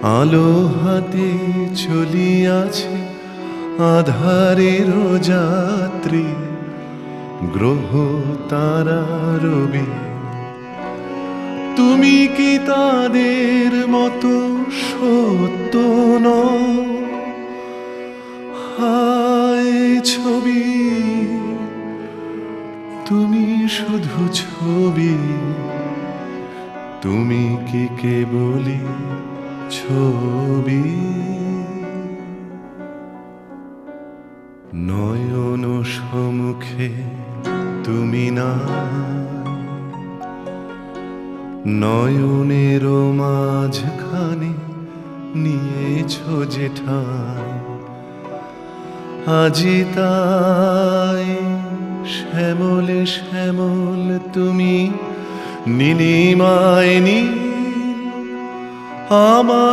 আলো হাতে চলিয়াছে আধারের যাত্রী, গ্রহ তারা রবি। তুমি কি তাদের মতো সত্য নও? হায় ছবি, তুমি শুধু ছবি, তুমি কি কেবলই ছবি? নয়ন সম্মুখে তুমি না, নয়নের মাঝখানে নিয়েছ যে ঠাঁই। আজি তাই শ্যামলে শ্যামল তুমি, নীলিমায় নীল আমার